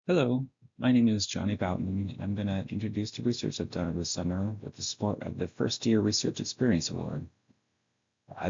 Hello, my name is Jonny Bouton. I'm going to introduce the research I've done over the summer with the support of the First Year Research Experience Award.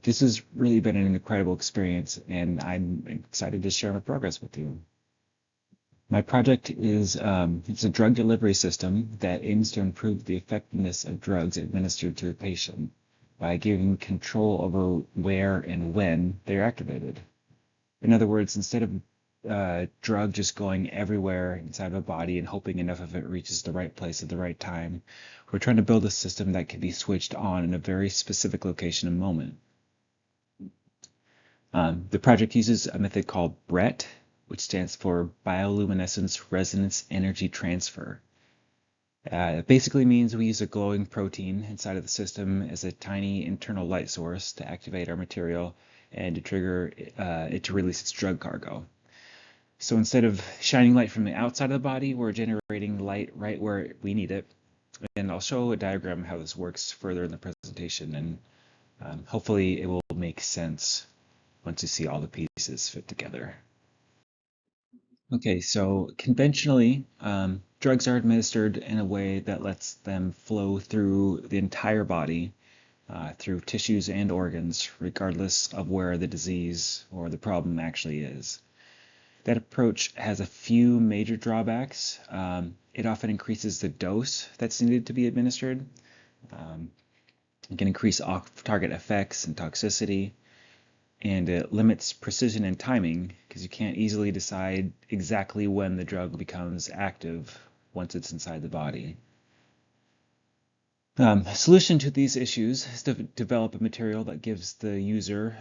This has really been an incredible experience, and I'm excited to share my progress with you. My project is it's a drug delivery system that aims to improve the effectiveness of drugs administered to a patient by giving control over where and when they're activated. In other words, instead of drug just going everywhere inside of a body and hoping enough of it reaches the right place at the right time, we're trying to build a system that can be switched on in a very specific location and moment. The project uses a method called BRET, which stands for Bioluminescence Resonance Energy Transfer. It basically means we use a glowing protein inside of the system as a tiny internal light source to activate our material and to trigger it to release its drug cargo. So instead of shining light from the outside of the body, we're generating light right where we need it. And I'll show a diagram of how this works further in the presentation, and hopefully it will make sense once you see all the pieces fit together. Okay, so conventionally, drugs are administered in a way that lets them flow through the entire body, through tissues and organs, regardless of where the disease or the problem actually is. That approach has a few major drawbacks. It often increases the dose that's needed to be administered. It can increase off-target effects and toxicity, and it limits precision and timing because you can't easily decide exactly when the drug becomes active once it's inside the body. A solution to these issues is to develop a material that gives the user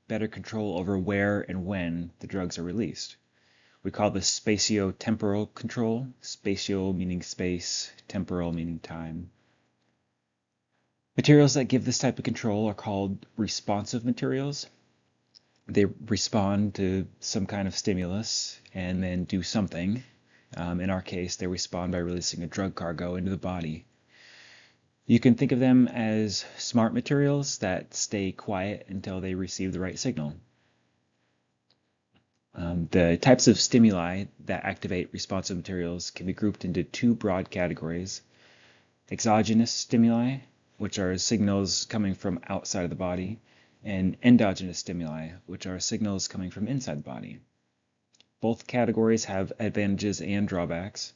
better control over where and when the drugs are released. We call this spatio-temporal control, spatio meaning space, temporal meaning time. Materials that give this type of control are called responsive materials. They respond to some kind of stimulus and then do something. In our case, they respond by releasing a drug cargo into the body. You can think of them as smart materials that stay quiet until they receive the right signal. The types of stimuli that activate responsive materials can be grouped into two broad categories: exogenous stimuli, which are signals coming from outside of the body, and endogenous stimuli, which are signals coming from inside the body. Both categories have advantages and drawbacks.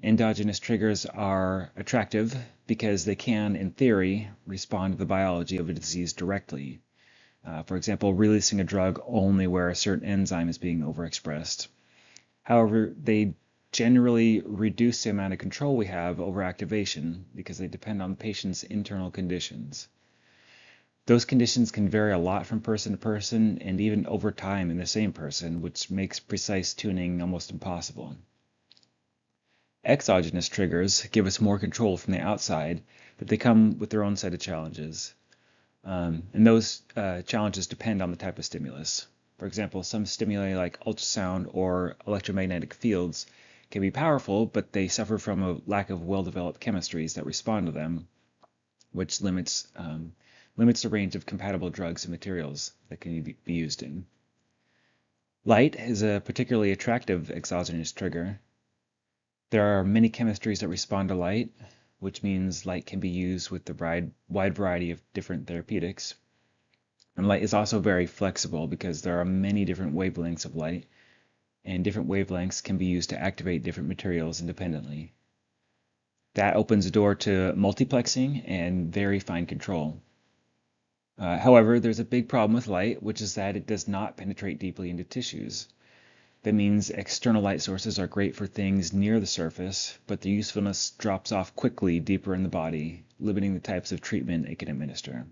Endogenous triggers are attractive because they can, in theory, respond to the biology of a disease directly. For example, releasing a drug only where a certain enzyme is being overexpressed. However, they generally reduce the amount of control we have over activation because they depend on the patient's internal conditions. Those conditions can vary a lot from person to person and even over time in the same person, which makes precise tuning almost impossible. Exogenous triggers give us more control from the outside, but they come with their own set of challenges. And those challenges depend on the type of stimulus. For example, some stimuli like ultrasound or electromagnetic fields can be powerful, but they suffer from a lack of well-developed chemistries that respond to them, which limits the range of compatible drugs and materials that can be used in. Light is a particularly attractive exogenous trigger. There are many chemistries that respond to light, which means light can be used with the wide variety of different therapeutics. And light is also very flexible because there are many different wavelengths of light, and different wavelengths can be used to activate different materials independently. That opens the door to multiplexing and very fine control. However, there's a big problem with light, which is that it does not penetrate deeply into tissues. That means external light sources are great for things near the surface, but their usefulness drops off quickly deeper in the body, limiting the types of treatment it can administer.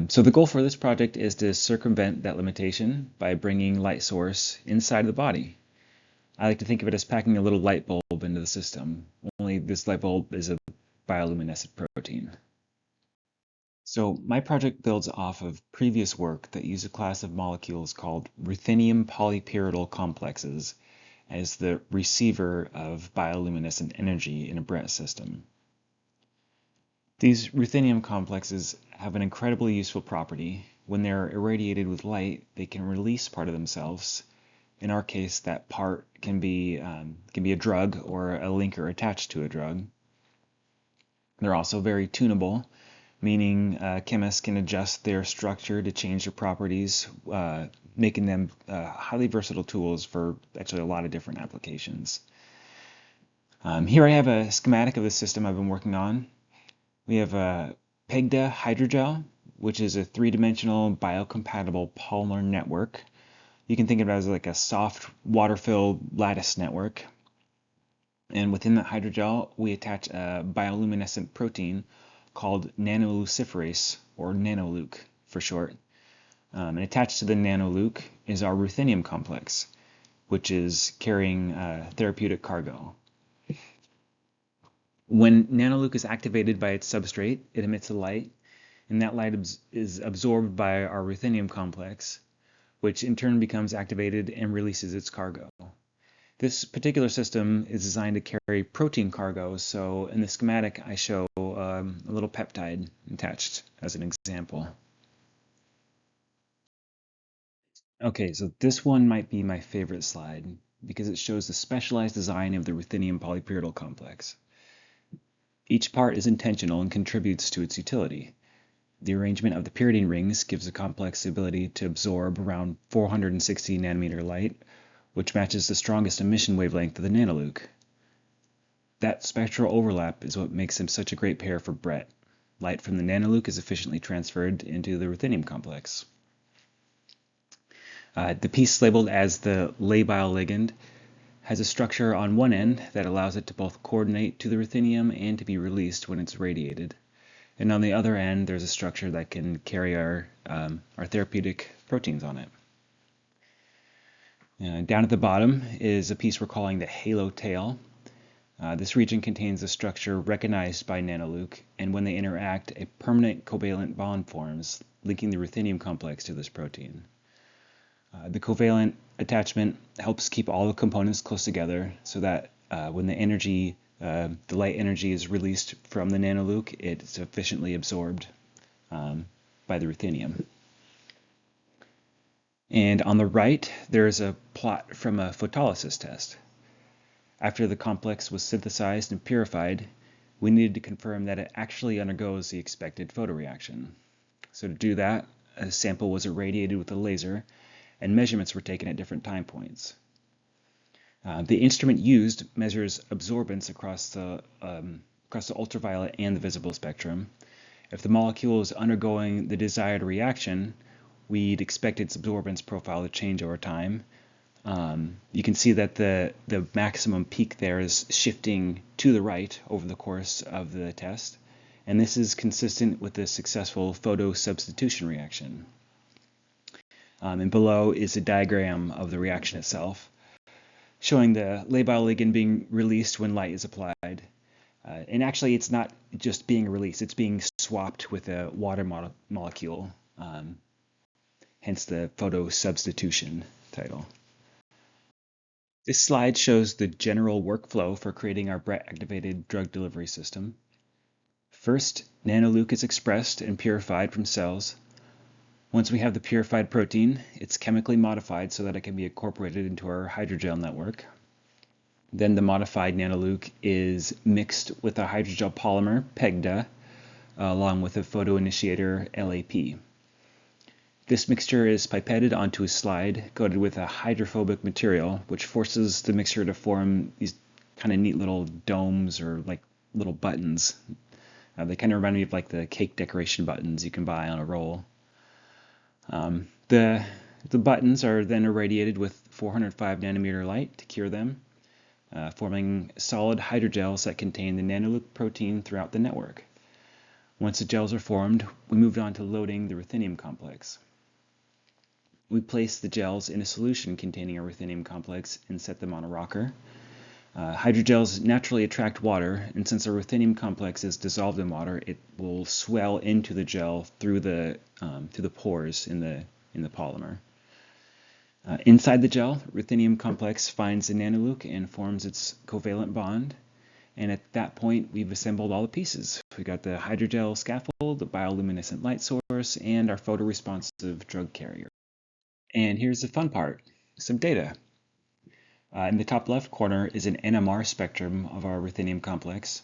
So the goal for this project is to circumvent that limitation by bringing light source inside the body. I like to think of it as packing a little light bulb into the system, only this light bulb is a bioluminescent protein. So my project builds off of previous work that used a class of molecules called ruthenium polypyridyl complexes as the receiver of bioluminescent energy in a BRET system. These ruthenium complexes have an incredibly useful property. When they're irradiated with light, they can release part of themselves In our case, that part can be a drug or a linker attached to a drug. They're also very tunable, meaning chemists can adjust their structure to change their properties, making them highly versatile tools for actually a lot of different applications. Here I have a schematic of the system I've been working on. We have a PEGDA hydrogel, which is a three-dimensional biocompatible polymer network. You can think of it as like a soft water-filled lattice network. And within that hydrogel, we attach a bioluminescent protein called nanoluciferase, or nanoluc for short. And attached to the nanoluc is our ruthenium complex, which is carrying therapeutic cargo. When nanoluc is activated by its substrate, it emits a light, and that light is absorbed by our ruthenium complex, which in turn becomes activated and releases its cargo. This particular system is designed to carry protein cargo, so in the schematic I show a little peptide attached as an example. Okay, so this one might be my favorite slide because it shows the specialized design of the ruthenium polypyridyl complex. Each part is intentional and contributes to its utility. The arrangement of the pyridine rings gives the complex the ability to absorb around 460 nanometer light, which matches the strongest emission wavelength of the nanoluc. That spectral overlap is what makes them such a great pair for BRET. Light from the nanoluc is efficiently transferred into the ruthenium complex. The piece labeled as the labile ligand has a structure on one end that allows it to both coordinate to the ruthenium and to be released when it's radiated. And on the other end, there's a structure that can carry our therapeutic proteins on it. Down at the bottom is a piece we're calling the halo tail. This region contains a structure recognized by nanoluc, and when they interact, a permanent covalent bond forms, linking the ruthenium complex to this protein. The covalent attachment helps keep all the components close together so that when the light energy is released from the nanoluc, it's efficiently absorbed by the ruthenium. And on the right, there's a plot from a photolysis test. After the complex was synthesized and purified, we needed to confirm that it actually undergoes the expected photoreaction. So to do that, a sample was irradiated with a laser, and measurements were taken at different time points. The instrument used measures absorbance across the ultraviolet and the visible spectrum. If the molecule is undergoing the desired reaction, we'd expect its absorbance profile to change over time. You can see that the maximum peak there is shifting to the right over the course of the test, and this is consistent with the successful photosubstitution reaction. And below is a diagram of the reaction itself, showing the labile ligand being released when light is applied. And actually, it's not just being released, it's being swapped with a water molecule, hence the photosubstitution title. This slide shows the general workflow for creating our BRET-activated drug delivery system. First, nanoluc is expressed and purified from cells. Once we have the purified protein, it's chemically modified so that it can be incorporated into our hydrogel network. Then the modified nanoluc is mixed with a hydrogel polymer, PEGDA, along with a photoinitiator, LAP. This mixture is pipetted onto a slide coated with a hydrophobic material, which forces the mixture to form these kind of neat little domes or like little buttons. They kind of remind me of like the cake decoration buttons you can buy on a roll. The buttons are then irradiated with 405 nanometer light to cure them, forming solid hydrogels that contain the nanoluc protein throughout the network. Once the gels are formed, we moved on to loading the ruthenium complex. We place the gels in a solution containing a ruthenium complex and set them on a rocker. Hydrogels naturally attract water, and since a ruthenium complex is dissolved in water, it will swell into the gel through the pores in the polymer. Inside the gel, ruthenium complex finds the nanoluc and forms its covalent bond. And at that point, we've assembled all the pieces. We got the hydrogel scaffold, the bioluminescent light source, and our photoresponsive drug carrier. And here's the fun part, some data. In the top left corner is an NMR spectrum of our ruthenium complex.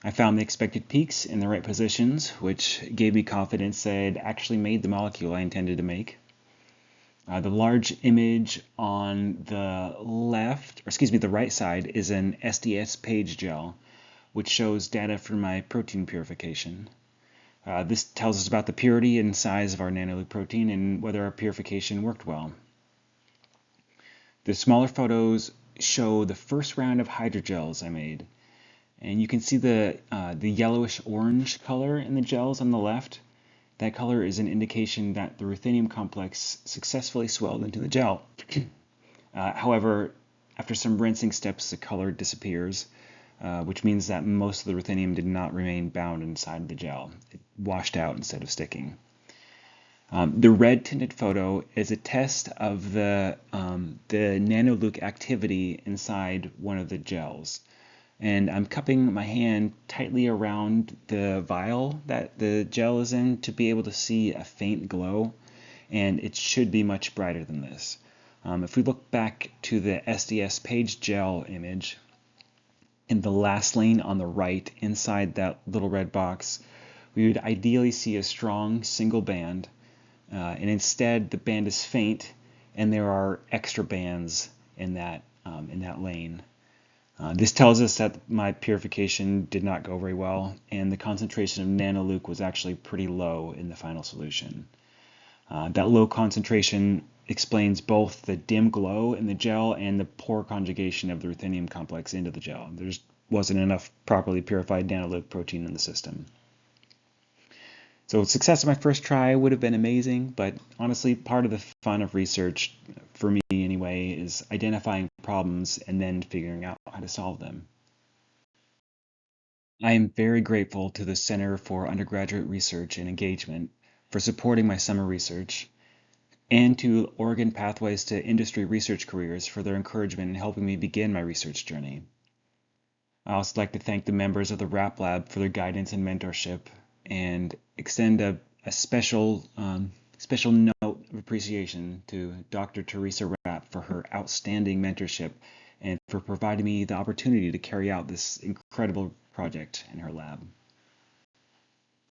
I found the expected peaks in the right positions, which gave me confidence that I'd actually made the molecule I intended to make. The large image on the the right side is an SDS page gel, which shows data from my protein purification. This tells us about the purity and size of our nanoluke protein and whether our purification worked well. The smaller photos show the first round of hydrogels I made. And you can see the yellowish orange color in the gels on the left. That color is an indication that the ruthenium complex successfully swelled into the gel. However, after some rinsing steps, the color disappears, which means that most of the ruthenium did not remain bound inside the gel. It washed out instead of sticking. The red tinted photo is a test of the nanoluke activity inside one of the gels. And I'm cupping my hand tightly around the vial that the gel is in to be able to see a faint glow, and it should be much brighter than this. If we look back to the SDS page gel image, in the last lane on the right inside that little red box, we would ideally see a strong single band, and instead the band is faint and there are extra bands in that lane. This tells us that my purification did not go very well, and the concentration of nanoluke was actually pretty low in the final solution. That low concentration explains both the dim glow in the gel and the poor conjugation of the ruthenium complex into the gel. There just wasn't enough properly purified nanoluke protein in the system. So success of my first try would have been amazing, but honestly, part of the fun of research, for me anyway, is identifying problems and then figuring out how to solve them. I am very grateful to the Center for Undergraduate Research and Engagement for supporting my summer research, and to Oregon Pathways to Industry Research Careers for their encouragement in helping me begin my research journey. I also like to thank the members of the RAP Lab for their guidance and mentorship, and extend a special note of appreciation to Dr. Teresa Rapp for her outstanding mentorship and for providing me the opportunity to carry out this incredible project in her lab.